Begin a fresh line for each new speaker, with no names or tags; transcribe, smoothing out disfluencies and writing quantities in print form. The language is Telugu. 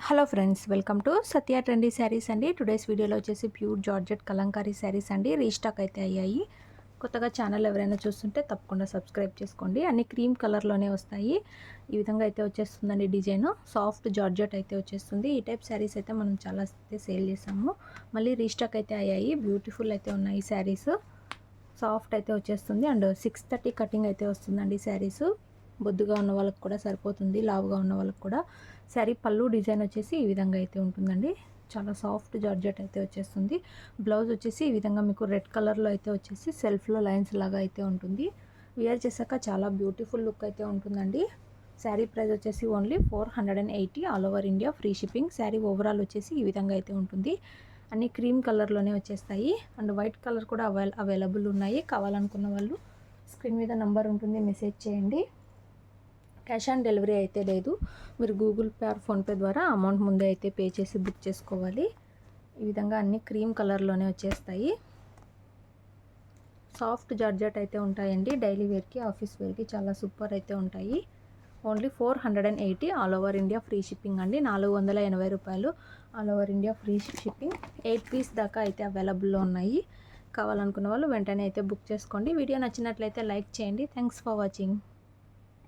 Hello friends, welcome to Satya trendy saris అండి. టుడేస్ వీడియోలో వచ్చేసి ప్యూర్ జార్జెట్ కలంకారీ శారీస్ అండి రీస్టాక్ అయితే అయ్యాయి. కొత్తగా ఛానల్ ఎవరైనా చూస్తుంటే తప్పకుండా సబ్స్క్రైబ్ చేసుకోండి. అన్ని క్రీమ్ కలర్లోనే వస్తాయి. ఈ విధంగా అయితే వచ్చేస్తుందండి డిజైన్. సాఫ్ట్ జార్జెట్ అయితే వచ్చేస్తుంది. ఈ టైప్ శారీస్ అయితే మనం చాలా అయితే సేల్ చేసాము. మళ్ళీ రీస్టాక్ అయితే అయ్యాయి. బ్యూటిఫుల్ అయితే ఉన్నాయి శారీస్. సాఫ్ట్ అయితే వచ్చేస్తుంది అండ్ 630 కటింగ్ అయితే వస్తుందండి శారీస్. బొద్దుగా ఉన్న వాళ్ళకి కూడా సరిపోతుంది, లావుగా ఉన్న వాళ్ళకి కూడా. శారీ పళ్ళు డిజైన్ వచ్చేసి ఈ విధంగా అయితే ఉంటుందండి. చాలా సాఫ్ట్ జార్జెట్ అయితే వచ్చేస్తుంది. బ్లౌజ్ వచ్చేసి ఈ విధంగా మీకు రెడ్ కలర్లో అయితే వచ్చేసి సెల్ఫ్లో లైన్స్ లాగా అయితే ఉంటుంది. వేర్ చేశాక చాలా బ్యూటిఫుల్ లుక్ అయితే ఉంటుందండి. శారీ ప్రైస్ వచ్చేసి only 480 all over India free shipping. Sari overall వచ్చేసి ఈ విధంగా అయితే ఉంటుంది. అన్ని క్రీమ్ కలర్లోనే వచ్చేస్తాయి అండ్ వైట్ కలర్ కూడా అవైలబుల్ ఉన్నాయి. కావాలనుకున్న వాళ్ళు స్క్రీన్ మీద నంబర్ ఉంటుంది, మెసేజ్ చేయండి. క్యాష్ ఆన్ డెలివరీ అయితే లేదు. మీరు గూగుల్ పే ఆర్ ఫోన్పే ద్వారా అమౌంట్ ముందే అయితే పే చేసి బుక్ చేసుకోవాలి. ఈ విధంగా అన్ని క్రీమ్ కలర్లోనే వచ్చేస్తాయి. సాఫ్ట్ జార్జెట్ అయితే ఉంటాయండి. డైలీ వేర్కి, ఆఫీస్ వేర్కి చాలా సూపర్ అయితే ఉంటాయి. Only 480 all over India free shipping అండి. 480 రూపాయలు all over India free shipping. 8 piece దాకా అయితే అవైలబుల్లో ఉన్నాయి. కావాలనుకున్న వాళ్ళు వెంటనే అయితే బుక్ చేసుకోండి. వీడియో నచ్చినట్లయితే లైక్ చేయండి. Thanks for watching.